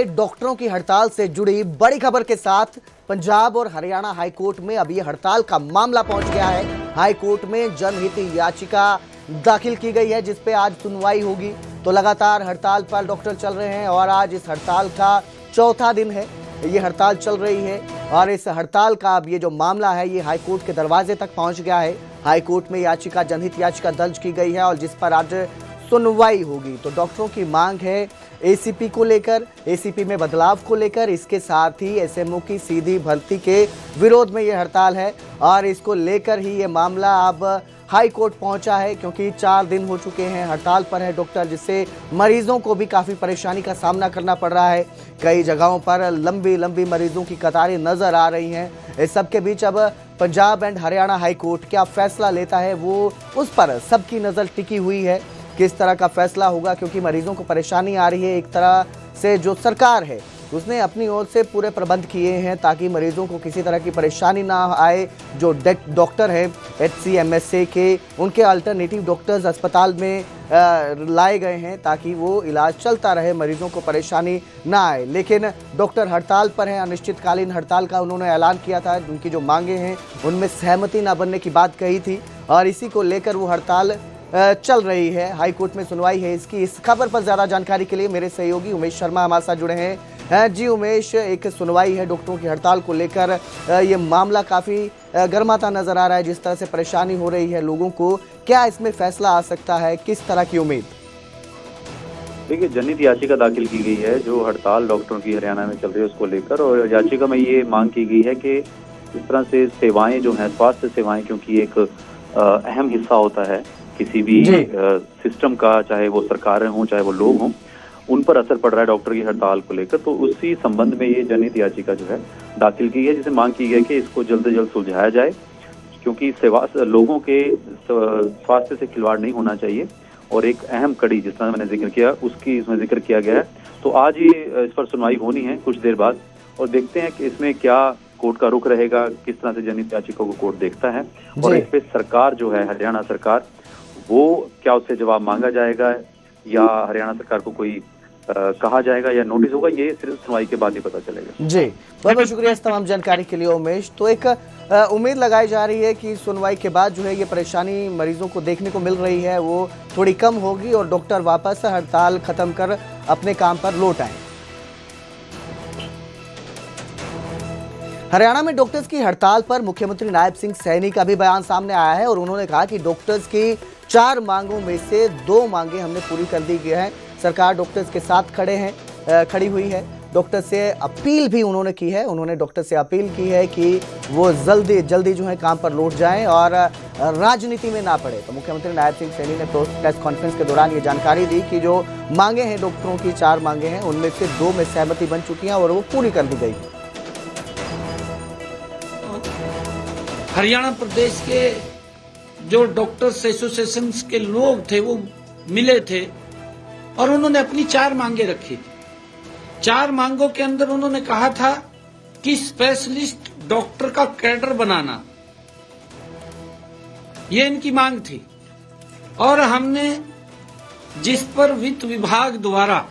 डॉक्टरों की हड़ताल से जुड़ी बड़ी खबर के साथ पंजाब और हरियाणा हाईकोर्ट में अब ये हड़ताल का मामला पहुंच गया है। हाईकोर्ट में जनहित याचिका दाखिल की गई है जिस पे आज सुनवाई होगी। तो लगातार हड़ताल पर डॉक्टर चल रहे हैं और आज इस हड़ताल का चौथा दिन है। ये हड़ताल चल रही है और इस हड़ताल का अब ये जो मामला है ये हाईकोर्ट के दरवाजे तक पहुंच गया है। हाईकोर्ट में याचिका जनहित याचिका दर्ज की गई है और जिस पर आज सुनवाई होगी। तो डॉक्टरों की मांग है एसीपी को लेकर, एसीपी में बदलाव को लेकर, इसके साथ ही एसएमओ की सीधी भर्ती के विरोध में ये हड़ताल है और इसको लेकर ही ये मामला अब हाई कोर्ट पहुंचा है क्योंकि 4 दिन हो चुके हैं हड़ताल पर है डॉक्टर, जिससे मरीजों को भी काफ़ी परेशानी का सामना करना पड़ रहा है। कई जगहों पर लंबी लंबी मरीजों की कतारें नजर आ रही हैं। इस सब के बीच अब Punjab and Haryana high court क्या फैसला लेता है वो उस पर सबकी नज़र टिकी हुई है। किस तरह का फैसला होगा क्योंकि मरीजों को परेशानी आ रही है। एक तरह से जो सरकार है उसने अपनी ओर से पूरे प्रबंध किए हैं ताकि मरीजों को किसी तरह की परेशानी ना आए। जो डॉक्टर हैं HCMSA के, उनके अल्टरनेटिव डॉक्टर्स अस्पताल में लाए गए हैं ताकि वो इलाज चलता रहे, मरीजों को परेशानी ना आए। लेकिन डॉक्टर हड़ताल पर हैं, अनिश्चितकालीन हड़ताल का उन्होंने ऐलान किया था। उनकी जो मांगे हैं उनमें सहमति ना बनने की बात कही थी और इसी को लेकर वो हड़ताल चल रही है। हाई कोर्ट में सुनवाई है इसकी। इस खबर पर ज्यादा जानकारी के लिए मेरे सहयोगी उमेश शर्मा हमारे साथ जुड़े हैं। जी उमेश, एक सुनवाई है डॉक्टरों की हड़ताल को लेकर, ये मामला काफी गर्माता नजर आ रहा है। जिस तरह से परेशानी हो रही है लोगों को, क्या इसमें फैसला आ सकता है, किस तरह की उम्मीद? देखिए, जनहित याचिका दाखिल की गई है जो हड़ताल डॉक्टरों की हरियाणा में चल रही है उसको लेकर, और याचिका में ये मांग की गई है कि इस तरह से सेवाएं जो हैं, स्वास्थ्य सेवाएं, क्योंकि एक अहम हिस्सा होता है किसी भी सिस्टम का, चाहे वो सरकारें हों चाहे वो लोग हों, उन पर असर पड़ रहा है डॉक्टर की हड़ताल को लेकर। तो उसी संबंध में ये जनहित याचिका जो है दाखिल की है, जिसे मांग की गई कि इसको जल्द से जल्द सुलझाया जाए क्योंकि सेवा लोगों के स्वास्थ्य से खिलवाड़ नहीं होना चाहिए और एक अहम कड़ी जिस तरह मैंने जिक्र किया उसकी इसमें जिक्र किया गया है। तो आज ही इस पर सुनवाई होनी है कुछ देर बाद और देखते हैं कि इसमें क्या कोर्ट का रुख रहेगा, किस तरह से जनहित याचिका को कोर्ट देखता है और इस पे सरकार जो है, हरियाणा सरकार, वो क्या उससे जवाब मांगा जाएगा या हरियाणा सरकार को कोई कहा जाएगा या नोटिस होगा, ये सिर्फ सुनवाई के बाद ही पता चलेगा। जी, बहुत बहुत शुक्रिया इस तमाम जानकारी के लिए उमेश। तो एक उम्मीद लगाई जा रही है कि सुनवाई के बाद जो है ये परेशानी मरीजों को देखने को मिल रही है वो थोड़ी कम होगी और डॉक्टर वापस हड़ताल खत्म कर अपने काम पर लौट आए। हरियाणा में डॉक्टर्स की हड़ताल पर मुख्यमंत्री नायब सिंह सैनी का भी बयान सामने आया है और उन्होंने कहा कि डॉक्टर्स की 4 मांगों में से 2 मांगे हमने पूरी कर दी गई हैं। सरकार डॉक्टर्स के साथ खड़ी हुई है। डॉक्टर से अपील भी उन्होंने की है। उन्होंने डॉक्टर से अपील की है कि वो जल्दी जो है काम पर लौट जाएं और राजनीति में ना पड़े। तो मुख्यमंत्री नायब सिंह सैनी ने प्रेस कॉन्फ्रेंस के दौरान ये जानकारी दी कि जो मांगे हैं डॉक्टरों की 4 मांगे हैं उनमें से 2 में सहमति बन चुकी है और वो पूरी कर दी गई। हरियाणा प्रदेश के जो डॉक्टर्स एसोसिएशन के लोग थे वो मिले थे और उन्होंने अपनी 4 मांगे रखी थी। 4 मांगों के अंदर उन्होंने कहा था कि स्पेशलिस्ट डॉक्टर का कैडर बनाना, ये इनकी मांग थी और हमने जिस पर वित्त विभाग द्वारा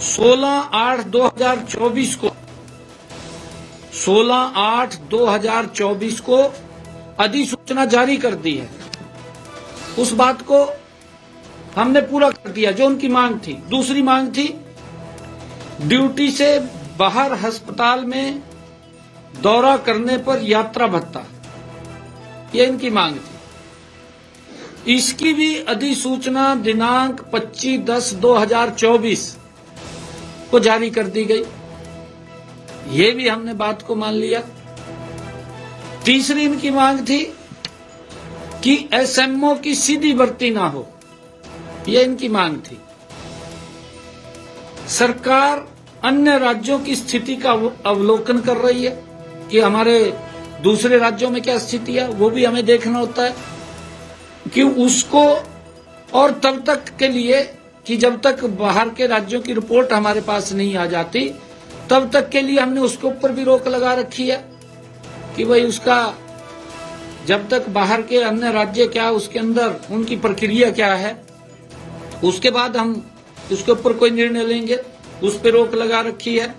16/8/2024 को अधिसूचना जारी कर दी है, उस बात को हमने पूरा कर दिया जो उनकी मांग थी। दूसरी मांग थी ड्यूटी से बाहर अस्पताल में दौरा करने पर यात्रा भत्ता, ये इनकी मांग थी। इसकी भी अधिसूचना दिनांक 25/10/2024 को जारी कर दी गई, ये भी हमने बात को मान लिया। तीसरी इनकी मांग थी कि एसएमओ की सीधी भर्ती ना हो, ये इनकी मांग थी। सरकार अन्य राज्यों की स्थिति का अवलोकन कर रही है कि हमारे दूसरे राज्यों में क्या स्थिति है, वो भी हमें देखना होता है कि उसको, और तब तक के लिए कि जब तक बाहर के राज्यों की रिपोर्ट हमारे पास नहीं आ जाती तब तक के लिए हमने उसके ऊपर भी रोक लगा रखी है कि भाई उसका जब तक बाहर के अन्य राज्य क्या उसके अंदर उनकी प्रक्रिया क्या है उसके बाद हम उसके ऊपर कोई निर्णय लेंगे। उस पर रोक लगा रखी है।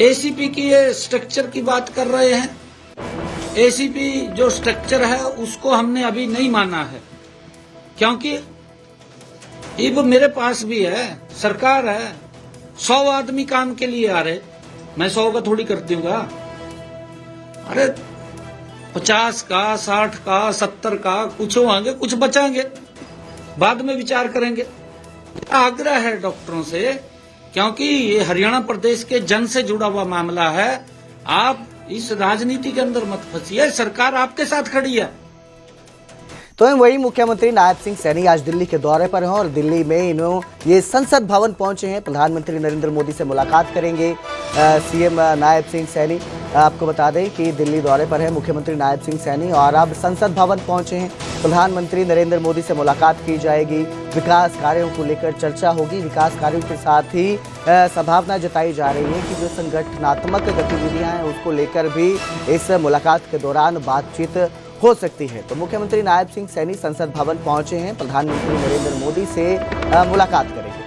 एसीपी की ये स्ट्रक्चर की बात कर रहे हैं। एसीपी जो स्ट्रक्चर है उसको हमने अभी नहीं माना है, क्योंकि ये मेरे पास भी है, सरकार है, 100 आदमी काम के लिए आ रहे, मैं 100 का थोड़ी कर दूंगा। अरे 50 का, 60 का, 70 का, कुछ होंगे, कुछ बचाएंगे, बाद में विचार करेंगे। आग्रह है डॉक्टरों से, क्योंकि ये हरियाणा प्रदेश के जन से जुड़ा हुआ मामला है। आप इस राजनीति के अंदर मत फंसिए, सरकार आपके साथ खड़ी है। तो वही मुख्यमंत्री नायब सिंह सैनी आज दिल्ली के दौरे पर हैं और दिल्ली में ये संसद भवन पहुंचे हैं। प्रधानमंत्री नरेंद्र मोदी से मुलाकात करेंगे सीएम नायब सिंह सैनी। आपको बता दें कि दिल्ली दौरे पर है मुख्यमंत्री नायब सिंह सैनी और अब संसद भवन पहुंचे हैं। प्रधानमंत्री नरेंद्र मोदी से मुलाकात की जाएगी, विकास कार्यों को लेकर चर्चा होगी। विकास कार्यों के साथ ही संभावना जताई जा रही है कि जो संगठनात्मक गतिविधियां हैं उसको लेकर भी इस मुलाकात के दौरान बातचीत हो सकती है। तो मुख्यमंत्री नायब सिंह सैनी संसद भवन पहुंचे हैं, प्रधानमंत्री नरेंद्र मोदी से मुलाकात करेंगे।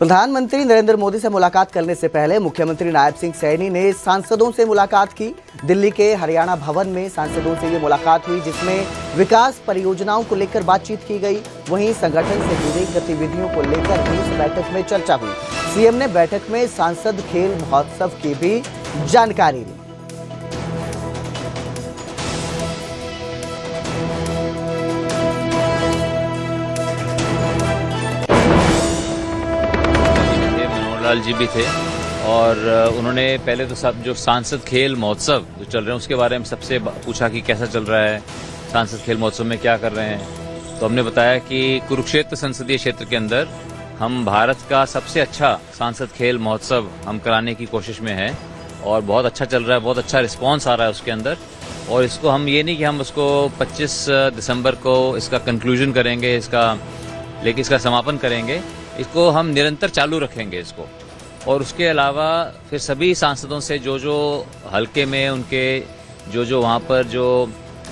प्रधानमंत्री नरेंद्र मोदी से मुलाकात करने से पहले मुख्यमंत्री नायब सिंह सैनी ने सांसदों से मुलाकात की। दिल्ली के हरियाणा भवन में सांसदों से ये मुलाकात हुई, जिसमें विकास परियोजनाओं को लेकर बातचीत की गई। वहीं संगठन से जुड़ी गतिविधियों को लेकर भी इस बैठक में चर्चा हुई। सीएम ने बैठक में सांसद खेल महोत्सव की भी जानकारी दी। लाल जी भी थे और उन्होंने पहले तो सब जो सांसद खेल महोत्सव जो चल रहे हैं उसके बारे में सबसे पूछा कि कैसा चल रहा है, सांसद खेल महोत्सव में क्या कर रहे हैं। तो हमने बताया कि कुरुक्षेत्र संसदीय क्षेत्र के अंदर हम भारत का सबसे अच्छा सांसद खेल महोत्सव हम कराने की कोशिश में है और बहुत अच्छा चल रहा है, बहुत अच्छा रिस्पांस आ रहा है उसके अंदर। और इसको हम ये नहीं कि हम उसको 25 दिसंबर को इसका कंक्लूजन करेंगे लेकिन इसका समापन करेंगे, इसको हम निरंतर चालू रखेंगे इसको। और उसके अलावा फिर सभी सांसदों से जो हलके में उनके जो वहाँ पर जो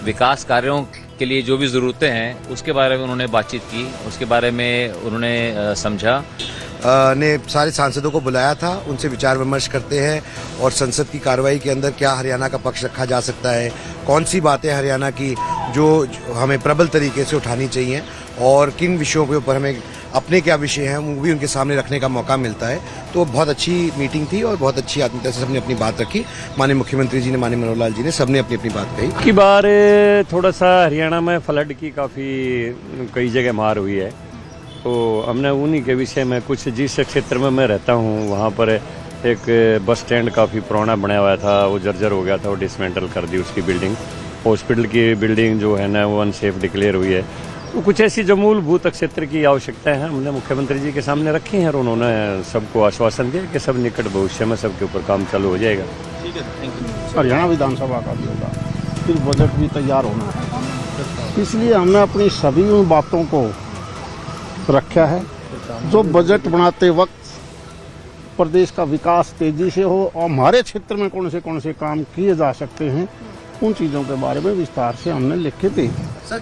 विकास कार्यों के लिए जो भी ज़रूरतें हैं उसके बारे में उन्होंने बातचीत की, उसके बारे में उन्होंने समझा। ने सारे सांसदों को बुलाया था, उनसे विचार विमर्श करते हैं और संसद की कार्रवाई के अंदर क्या हरियाणा का पक्ष रखा जा सकता है, कौन सी बातें हरियाणा की जो हमें प्रबल तरीके से उठानी चाहिए और किन विषयों के ऊपर हमें अपने क्या विषय हैं वो भी उनके सामने रखने का मौका मिलता है। तो बहुत अच्छी मीटिंग थी और बहुत अच्छी आत्मीयता से सबने अपनी बात रखी। माननीय मुख्यमंत्री जी ने, माननीय मनोहर लाल जी ने, सबने अपनी अपनी बात कही। की बार थोड़ा सा हरियाणा में फ्लड की काफ़ी कई जगह मार हुई है, तो हमने उन्हीं के विषय में कुछ, जिस क्षेत्र में मैं रहता हूँ वहाँ पर एक बस स्टैंड काफ़ी पुराना बनाया हुआ था, वो जर्जर हो गया था, वो डिसमेंटल कर दी उसकी बिल्डिंग। हॉस्पिटल की बिल्डिंग जो है ना वो अनसेफ डिक्लेयर हुई है। तो कुछ ऐसी जो मूलभूत क्षेत्र की आवश्यकताएं हैं हमने मुख्यमंत्री जी के सामने रखी हैं और उन्होंने सबको आश्वासन दिया कि सब निकट भविष्य में सबके ऊपर काम चालू हो जाएगा। ठीक है, थैंक यू। हरियाणा विधानसभा का भी होगा, फिर बजट भी तैयार होना है, इसलिए हमने अपनी सभी उन बातों को रखा है जो बजट बनाते वक्त प्रदेश का विकास तेजी से हो और हमारे क्षेत्र में कौन से काम किए जा सकते हैं, उन चीज़ों के बारे में विस्तार से हमने लिखे थे।